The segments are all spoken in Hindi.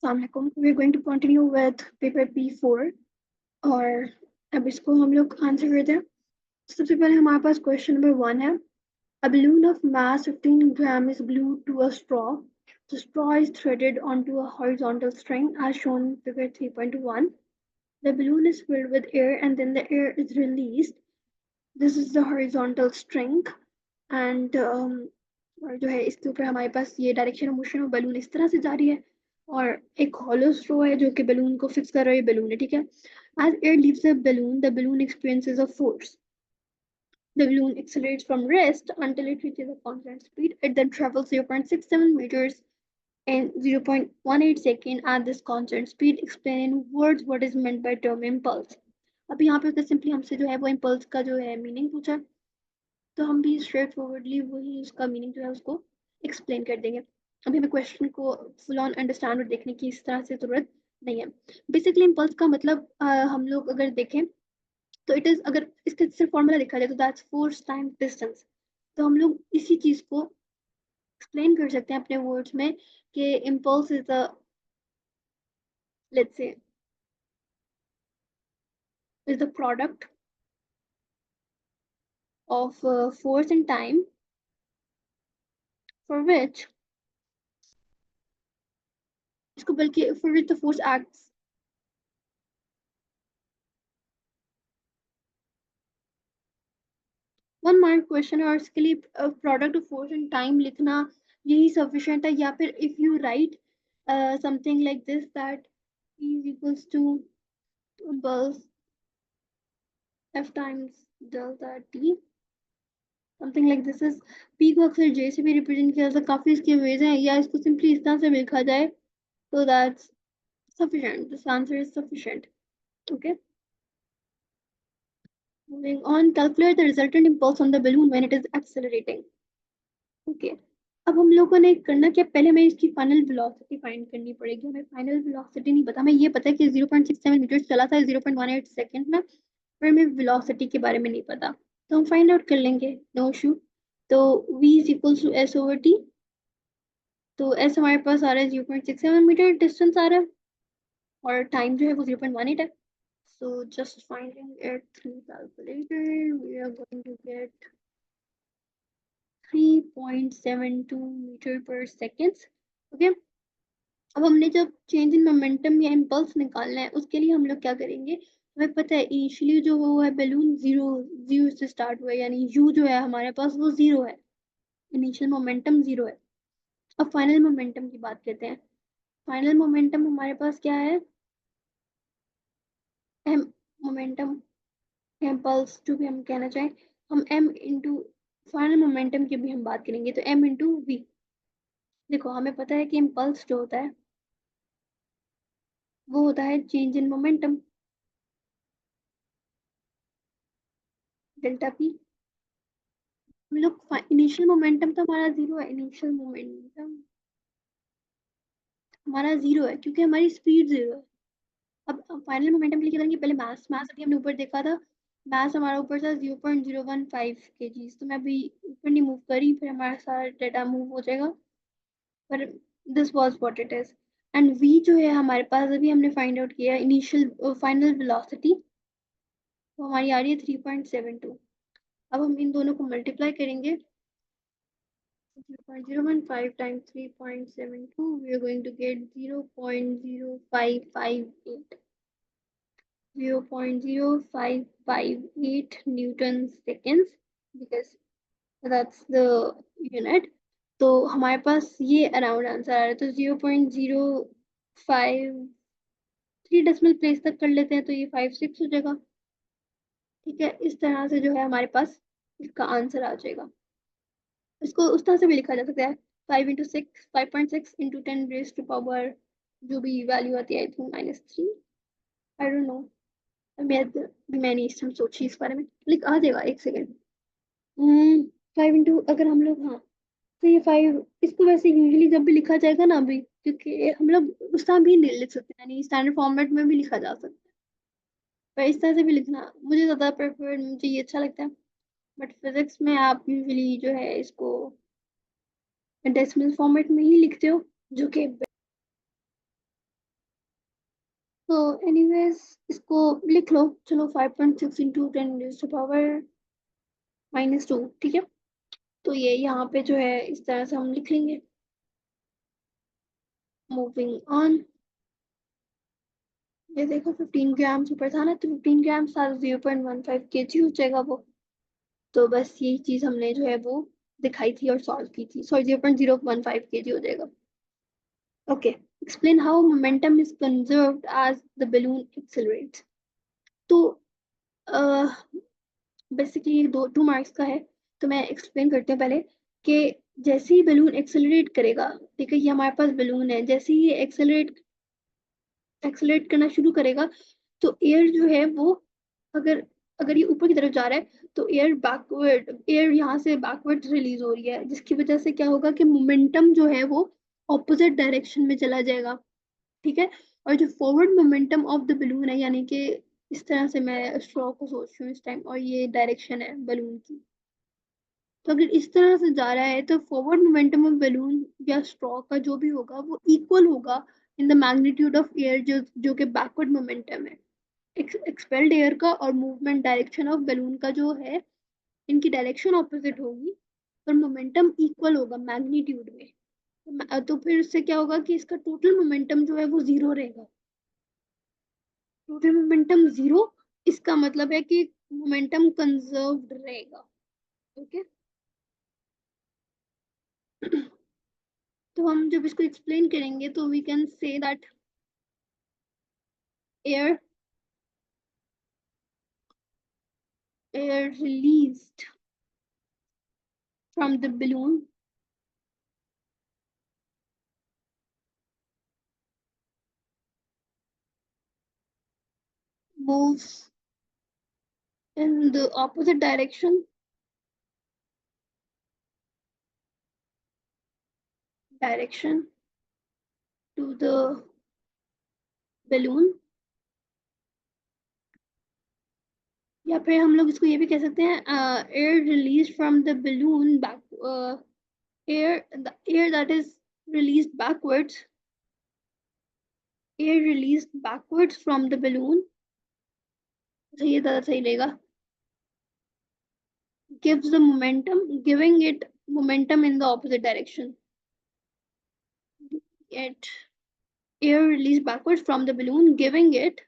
Assalamualaikum. We're going to continue with paper P4 और अब इसको हम लोग आंसर करते हैं। सबसे पहले हमारे पास क्वेश्चन नंबर 1 है। A balloon of mass 15 gram is glued to a straw. The straw is threaded onto a horizontal string as shown in figure 3.1. The balloon is filled with air and then the air is released. This is the horizontal string and और जो है इसके ऊपर हमारे पास ये direction of motion of balloon इस तरह से जा रही है और एक हॉलो स्ट्रो है जो कि बलून को फिक्स कर रहा है बलून है, ठीक है। As air leaves the balloon experiences a force. The balloon accelerates from rest until it reaches a constant speed. It then travels 0.67 meters in 0.18 second at this constant speed. Explain in words what is meant by term impulse. अब यहाँ पे उसने सिंपली हमसे जो है वो इम्पल्स का जो है मीनिंग पूछा, तो हम भी स्ट्रेट फॉरवर्डली वही उसका मीनिंग जो है उसको एक्सप्लेन कर देंगे। अभी हमें क्वेश्चन को फुल ऑन अंडरस्टैंड और देखने की इस तरह से ज़रूरत नहीं है। बेसिकली इम्पल्स का मतलब हम लोग अगर देखें तो इट इज़, अगर इसका सिर्फ फॉर्मूला लिखा जाए तो दैट्स फोर्स टाइम डिस्टेंस। तो हम लोग इसी चीज़ को एक्सप्लेन कर सकते हैं अपने वर्ड्स में कि impulse is the, let's say, is the product of force and time for which, इसको बल्कि for which the force acts. One mark question है और इसके लिए product of force and time लिखना यही सफिशिएंट है, या फिर if you right something like this that E is equals to impulse F times delta T, something like this is. P को अक्सर J से भी रिप्रेजेंट किया जाता है, काफी इसके वेज हैं, या इसको सिंपली इस तरह से भी लिखा जाए तो that's sufficient. This answer is sufficient. Okay. Moving on, calculate the resultant impulse on the balloon when it is accelerating. Okay. अब हम लोगों ने करना क्या, पहले हमें इसकी फाइनल वेलोसिटी फाइंड करनी पड़ेगी। हमें फाइनल वेलोसिटी नहीं पता, हमें ये पता है कि 0.67 मीटर चला था 0.18 सेकंड में, पर हमें वेलोसिटी के बारे में नहीं पता, तो हम फाइंड आउट कर लेंगे, नो इशू। तो v is equal to s over t। तो s हमारे पास आ रहा है 0.67 मीटर डिस्टेंस आ रहा है और टाइम जो है वो 0.18 है। So just finding it through calculator, we are going to get 3.72 metre पर सेकेंड। ओके। अब हमने जब चेंज इन मोमेंटम या इम्पल्स निकालना है उसके लिए हम लोग क्या करेंगे, हमें पता है इनिशियली जो वो है बैलून जीरो जीरो से स्टार्ट हुआ है, यानी यू जो है हमारे पास वो जीरो है, इनिशियल मोमेंटम जीरो है। अब फाइनल मोमेंटम की बात करते हैं। फाइनल मोमेंटम हमारे पास क्या है, एम मोमेंटम, इम्पल्स जो भी हम कहना चाहें, हम m इंटू फाइनल मोमेंटम की भी हम बात करेंगे तो m इंटू वी। देखो हमें पता है कि इम्पल्स जो होता है वो होता है change in momentum delta P. हम लोग इनिशियल मोमेंटम तो हमारा जीरो है, इनिशियल मोमेंटम हमारा जीरो है क्योंकि हमारी स्पीड जीरो है। अब फाइनल मोमेंटम के लिए क्या करेंगे, पहले मास मास अभी हमने ऊपर देखा था, मास हमारा ऊपर था 0.015 kg, तो मैं अभी ऊपर नहीं मूव करी, फिर हमारा सारा डेटा मूव हो जाएगा, पर this was what it is. And v जो है हमारे पास अभी हमने फाइंड आउट किया इनिशियल फाइनल वेलोसिटी, तो हमारी आ रही है 3.72। अब हम इन दोनों को मल्टीप्लाई करेंगे, 0.015 times 3.72, we are going to get 0.0558, 0.0558 newton seconds, because that's the unit। तो हमारे पास ये अराउंड आंसर आ रहा है, तो 0.053 डेसिमल प्लेस तक कर लेते हैं तो ये 56 हो जाएगा। ठीक है, इस तरह से जो है हमारे पास इसका आंसर आ जाएगा। इसको उस तरह से भी लिखा जा सकता है 5 into 6 5.6 into 10 raised to power, जो भी वैल्यू आती है I think -3, I don't know, मैंने इस टाइम सोची इस बारे में, लिख आ जाएगा, एक सेकेंड। 5 इंटू अगर हम लोग, हाँ, तो ये 5, इसको वैसे यूजुअली जब भी लिखा जाएगा ना अभी, क्योंकि हम लोग उस तरह भी लिख सकते हैं, यानी स्टैंडर्ड फॉर्मेट में भी लिखा जा सकता है, पर इस तरह से भी लिखना मुझे ज़्यादा प्रेफर, मुझे ये अच्छा लगता है। बट फिजिक्स में आप यूजुअली जो है इसको डेसिमल फॉर्मेट में ही लिखते हो, जो कि तो एनीवेज इसको लिख लो, चलो 5.6 इंटू 10⁻⁻², ठीक है। तो ये यहाँ पे जो है इस तरह से हम लिख लेंगे। मूविंग ऑन, ये देखो 15 ग्राम्स ऊपर था ना, तो 15 ग्राम्स था, 0.15 kg हो जाएगा वो। तो बस यही चीज हमने जो है वो दिखाई थी और सॉल्व की थी, सॉरी 0.015 kg हो जाएगा। Okay, explain how momentum is conserved as the balloon accelerates. तो बेसिकली दो 2 मार्क्स का है, तो मैं एक्सप्लेन करती हूँ पहले कि जैसे ही बलून एक्सेलरेट करेगा, ठीक है, ये हमारे पास बलून है, जैसे ही ये एक्सेलरेट करना शुरू करेगा, तो एयर जो है वो, अगर अगर ये ऊपर की तरफ जा रहा है तो एयर यहाँ से बैकवर्ड रिलीज हो रही है, जिसकी वजह से क्या होगा कि मोमेंटम जो है वो ऑपोजिट डायरेक्शन में चला जाएगा, ठीक है। और जो forward momentum of the balloon है, यानी कि इस तरह से मैं स्ट्रॉ को सोच रही हूँ इस टाइम, और ये डायरेक्शन है बलून की, तो अगर इस तरह से जा रहा है तो फॉरवर्ड मोमेंटम ऑफ बलून या स्ट्रॉ का जो भी होगा वो इक्वल होगा in the magnitude of air, जो जो कि बैकवर्ड मोमेंटम है। एक्सपेल्ड एयर का और मूवमेंट डायरेक्शन ऑफ बलून का जो है, इनकी डायरेक्शन ऑपोजिट होगी, पर मोमेंटम इक्वल होगा मैग्नीट्यूड में। तो फिर इससे क्या होगा कि इसका टोटल मोमेंटम जो है वो जीरो रहेगा। टोटल मोमेंटम जीरो, इसका मतलब है कि मोमेंटम कंजर्व्ड रहेगा। ओके, तो हम जब इसको एक्सप्लेन करेंगे तो we can say that air air released from the balloon moves in the opposite direction to the balloon, या फिर हम लोग इसको ये भी कह सकते हैं air release from the balloon back, air that is released backwards air released backwards from the balloon, तो ये ज़्यादा सही रहेगा, gives the momentum, giving it momentum in the opposite direction. It air released backwards from the balloon, giving it,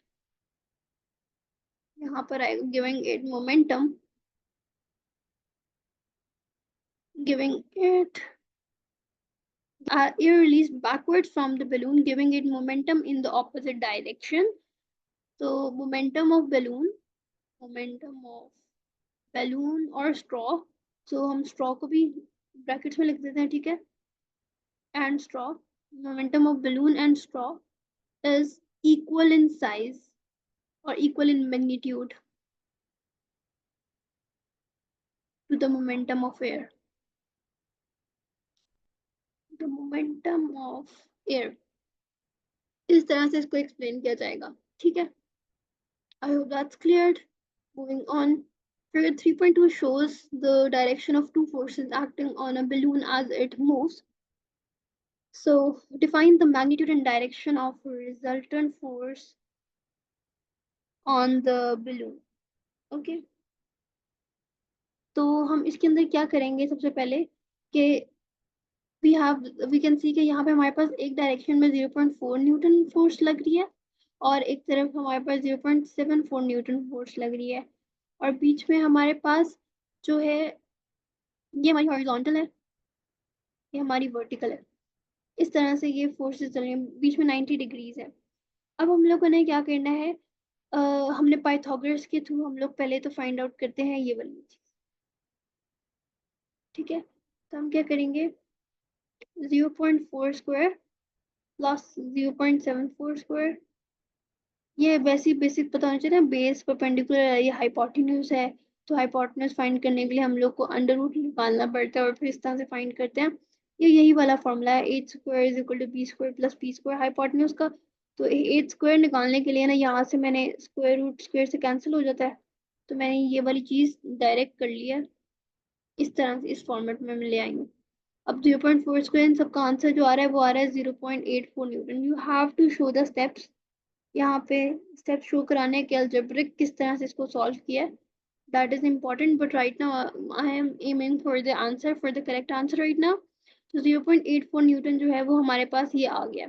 यहाँ पर आएगा giving it momentum, giving it air released backwards from the balloon, giving it momentum in the opposite direction. So momentum of balloon और straw. So हम straw को भी brackets में लिख देते हैं, ठीक है, and straw. Momentum of balloon and straw is equal in size or equal in magnitude to the momentum of air. The momentum of air. इस तरह से इसको एक्सप्लेन किया जाएगा, ठीक है। I hope that's cleared. Moving on. Figure 3.2 shows the direction of two forces acting on a balloon as it moves. So define the magnitude and direction of resultant force on the balloon. Okay. तो हम इसके अंदर क्या करेंगे, सबसे पहले कि वी कैन सी कि यहाँ पे हमारे पास एक डायरेक्शन में 0.4 न्यूटन फोर्स लग रही है, और एक तरफ हमारे पास 0.74 न्यूटन फोर्स लग रही है, और बीच में हमारे पास जो है ये हमारी हॉरिजॉन्टल है, ये हमारी वर्टिकल है। इस तरह से ये फोर्सेस चल रही हैं, बीच में 90 डिग्रीज है। अब हम लोगों ने क्या करना है, हमने पाइथागोरस के थ्रू हम लोग पहले तो फाइंड आउट करते हैं ये वाली चीज, ठीक है। तो हम क्या करेंगे, 0.4 स्क्वायर प्लस 0.74 स्क्वायर, ये वैसे ही बेसिक पता होना चाहिए ना, बेस परपेंडिकुलर है, ये हाइपोटेन्यूज है, तो हाइपोटेन्यूज फाइंड करने के लिए हम लोग को अंडर रूट निकालना पड़ता है और फिर इस तरह से फाइंड करते हैं। ये यही वाला फॉर्मूला है, H square is equal to B square plus P square hypotenuse का। तो एच स्क्वायर निकालने के लिए ना, यहाँ से मैंने स्क्वायर रूट स्क्वायर से कैंसिल हो जाता है, तो मैंने ये वाली चीज डायरेक्ट कर ली है, इस तरह से इस फॉर्मेट में मैं ले आई हूँ। अब 0.4 स्क्वायर इन सबका आंसर जो आ रहा है वो आ रहा है 0.84 newton. You have to show the steps यहाँ पे स्टेप शो कराने के अलजेब्रिक किस तरह से इसको सॉल्व किया है, that is important. But right now I am aiming for the answer, for the correct answer right now. तो 0.84 न्यूटन जो है वो हमारे पास ये आ गया.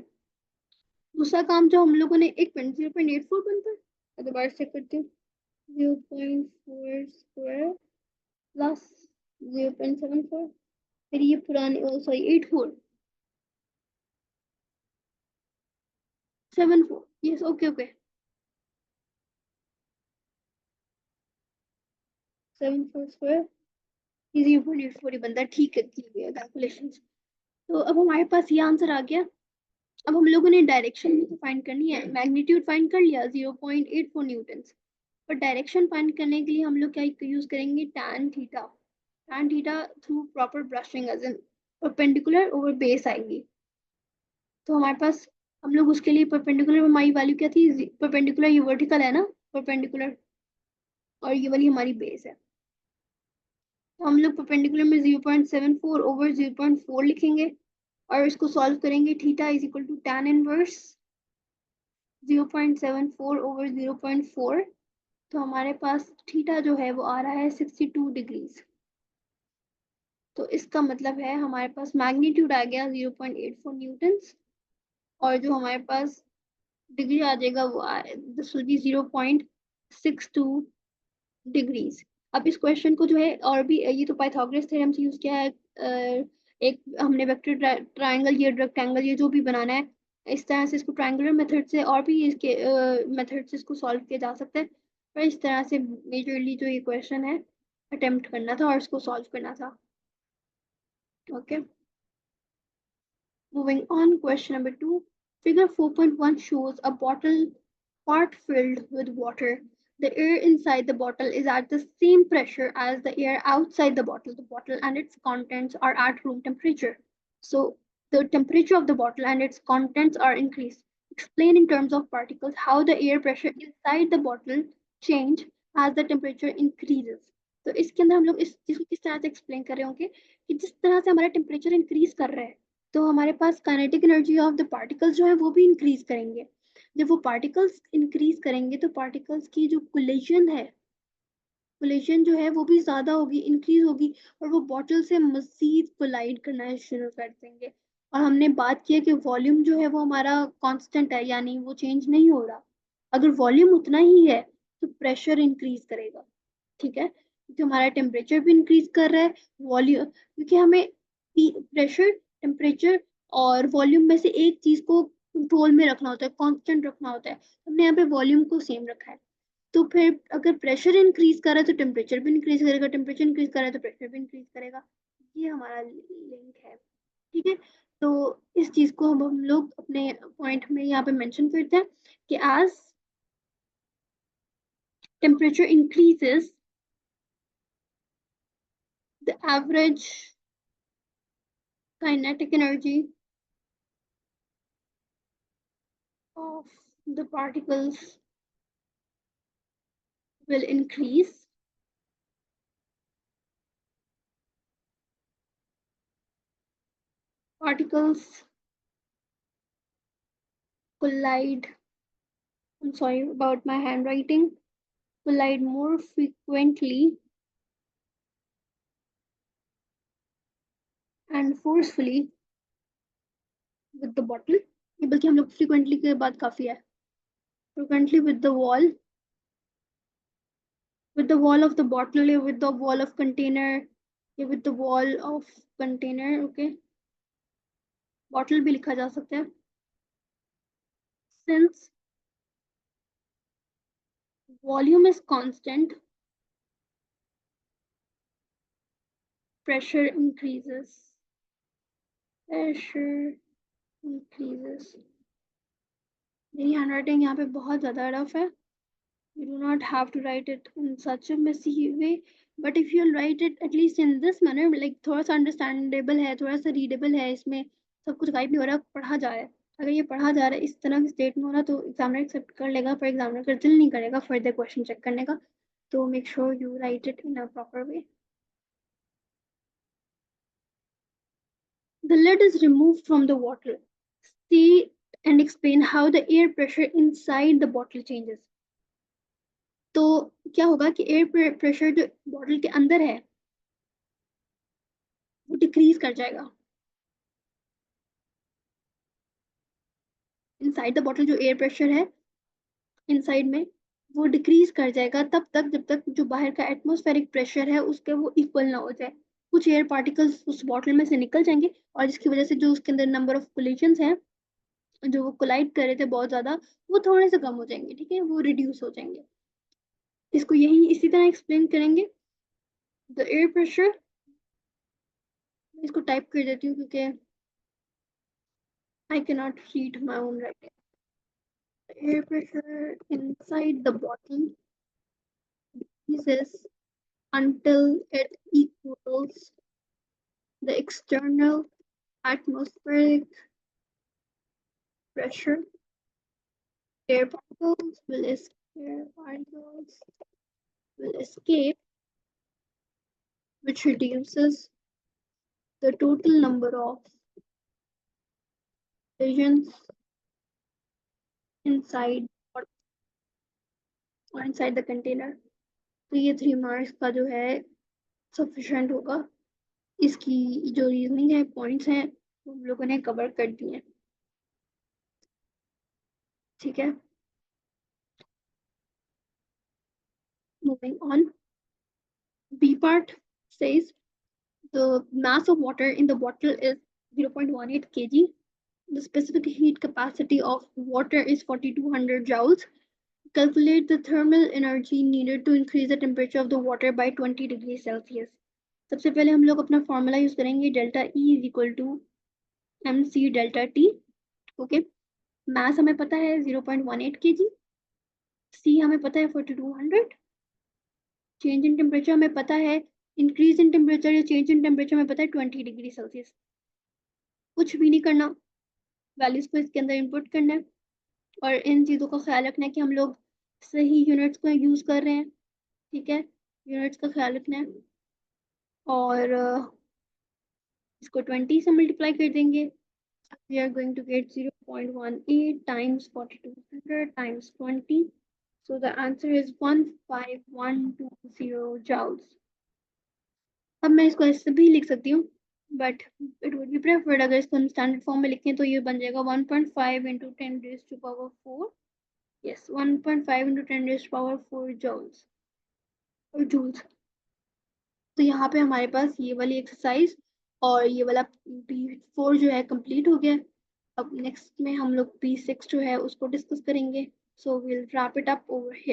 दूसरा काम जो हम लोगों ने, एक मिनट, 0.84 बनता है, मैं दोबारा चेक करती हूँ. 0.4 स्क्वायर प्लस 0.74, फिर ये पुरानी, oh sorry 8474, yes okay okay. 74 square 0.84 बनता है, ठीक है, की हुई है कैलकुलेशन. तो अब हमारे पास ये आंसर आ गया. अब हम लोगों ने डायरेक्शन भी तो फाइंड करनी है. मैग्नीट्यूड फाइंड कर लिया 0.84 न्यूटन, पर डायरेक्शन फाइंड करने के लिए हम लोग क्या यूज करेंगे, tan theta. Tan theta through proper brushing as in perpendicular over base आएगी. तो हमारे पास, हम लोग उसके लिए परपेंडिकुलर में हमारी वैल्यू क्या थी, परपेंडिकुलर ये वर्टिकल है ना, परपेंडिकुलर, और ये वाली हमारी बेस है. तो हम लोग परपेंडिकुलर में 0.74 ओवर 0.4 लिखेंगे और इसको सॉल्व करेंगे. Theta is equal to tan inverse 0.74 over 0.4. तो हमारे पास थीटा जो है वो आ रहा है 62 डिग्रीज. तो इसका मतलब है हमारे पास मैग्नीट्यूड आ गया 0.84 न्यूटन्स, और जो हमारे पास डिग्री आ जाएगा वो दिस विल बी 0.62 डिग्रीज. अब इस क्वेश्चन को जो है, और भी ये तो पाइथागोरस थ्योरम से यूज किया है. एक हमने वेक्टर ट्रायंगल, ये रेक्टेंगल, ये जो भी बनाना है, इस तरह से इसको ट्रायंगुलर मेथड से और भी इसके मेथड से इसको सॉल्व किया जा सकता है. पर इस तरह से मेजरली जो ये क्वेश्चन है अटेम्प्ट करना था और इसको सॉल्व करना था. Okay, moving on, question number 2. Figure 4.1 shows a bottle part filled with water. The air inside the bottle is at the same pressure as the air outside the bottle. The bottle and its contents are at room temperature. So the temperature of the bottle and its contents are increased. Explain in terms of particles how the air pressure inside the bottle change as the temperature increases. तो इसके अंदर हम लोग इस चीज को किस तरह से एक्सप्लेन कर रहे होंगे कि जिस तरह से हमारा टेम्परेचर इंक्रीज कर रहा है, तो हमारे पास kinetic energy of the particles जो है वो भी इंक्रीज करेंगे. जब वो पार्टिकल्स इंक्रीज करेंगे तो पार्टिकल्स की जो कोलिजन जो है वो भी ज्यादा होगी, इंक्रीज होगी, और वो बॉटल से मजीद कोलाइड करना शुरू कर देंगे. और हमने बात की है कि वॉल्यूम जो है वो हमारा कांस्टेंट है, यानी वो चेंज नहीं हो रहा. अगर वॉल्यूम उतना ही है तो प्रेशर इंक्रीज करेगा. ठीक है, क्योंकि हमारा टेम्परेचर भी इंक्रीज कर रहा है, वॉल्यूम, क्योंकि हमें प्रेशर, टेम्परेचर और वॉल्यूम में से एक चीज को कंट्रोल में रखना होता है, कांस्टेंट रखना होता है. हमने यहाँ पे वॉल्यूम को सेम रखा है. तो फिर अगर प्रेशर इंक्रीज कर रहा है तो टेम्परेचर भी इंक्रीज करेगा, टेम्परेचर इंक्रीज कर रहा है तो प्रेशर भी इंक्रीज करेगा. ये हमारा लिंक है. ठीक है, तो इस चीज को हम लोग अपने पॉइंट में यहाँ पे मेंशन करते हैं कि as temperature increases the average kinetic energy of the particles will increase. Particles collide, I'm sorry about my handwriting, collide more frequently and forcefully with the bottle. ये बल्कि हम लोग frequently के बाद काफी है. Frequently with the wall of the bottle, with the wall of container, with the wall of container. Okay, bottle भी लिखा जा सकता है. Since volume is constant, pressure increases. Pressure increases. मेरी हैंडराइटिंग यहाँ पे बहुत ज़्यादा रफ है. You do not have to write it in such a messy way, but if you'll write it at least in this manner, like थोड़ा सा understandable है, थोड़ा सा readable है, इसमें सब कुछ गाइड नहीं हो रहा, पढ़ा जा रहा है. अगर ये पढ़ा जा रहा है इस तरह के स्टेट में हो रहा तो एग्जामिनर एक्सेप्ट कर लेगा, पर एग्जामिनर का दिल नहीं करेगा फर्दर क्वेश्चन चेक करने का. तो make sure you right it in a proper way. The lid is removed from the bottle. See and explain how the air pressure inside the bottle changes. तो क्या होगा कि एयर प्रेशर जो बॉटल के अंदर है वो डिक्रीज कर जाएगा। इनसाइड द बॉटल जो एयर प्रेशर है इनसाइड में वो डिक्रीज कर जाएगा तब तक जब तक जो बाहर का एटमॉस्फेरिक प्रेशर है उसके वो इक्वल ना हो जाए। कुछ एयर पार्टिकल्स उस बॉटल में से निकल जाएंगे और जिसकी वजह से जो उसके अंदर नंबर ऑफ कोलिजन्स हैं जो वो कोलाइड कर रहे थे बहुत ज्यादा वो थोड़े से कम हो जाएंगे, ठीक है, वो रिड्यूस हो जाएंगे। इसको यही इसी तरह एक्सप्लेन करेंगे। द एयर प्रेशर, इसको टाइप कर देती हूँ क्योंकि I can not read my own writing. Air pressure inside the bottle increases until it equals the external atmospheric pressure. Air particles will escape, which reduces the total number of collisions inside or inside the container. तो ये 3 मार्क्स का जो है सफिशिएंट होगा। इसकी जो रीजनिंग है पॉइंट्स हैं वो हम लोगों ने कवर कर दिए हैं, ठीक है। Moving on, B part says the mass of water in the bottle is 0.18 kg. The specific heat capacity of water is 4200 joules. Calculate the thermal energy needed to increase the temperature of the water by 20 degrees Celsius. सबसे पहले हम लोग अपना फॉर्मूला यूज करेंगे delta E is equal to M C delta T. Okay, mass हमें पता है 0.18 kg, सी हमें पता है 4200, चेंज इन टेम्परेचर हमें पता है, इंक्रीज इन टेम्परेचर या चेंज इन टेम्परेचर हमें पता है 20 डिग्री सेल्सियस। कुछ भी नहीं करना, वैल्यूज को इसके अंदर इनपुट करना है और इन चीज़ों का ख्याल रखना है कि हम लोग सही यूनिट्स को यूज़ कर रहे हैं, ठीक है, यूनिट्स का ख्याल रखना है। और इसको 20 से मल्टीप्लाई कर देंगे, we are going to get 0.18 times 4200 times 20, so the answer is 15120 joules। अब मैं इसको ऐसे भी लिख सकती हूँ but it would be preferred अगर इसको हम स्टैंडर्ड फॉर्म में लिखें तो ये बन जाएगा 1.5 into 10 raise to power 4, yes 1.5 into 10 raise to power 4 joules और जूल्स। तो यहाँ पे हमारे पास ये वाली एक्सरसाइज और ये वाला P4 जो है कंप्लीट हो गया। अब नेक्स्ट में हम लोग P6 जो है उसको डिस्कस करेंगे। So will wrap it up over here.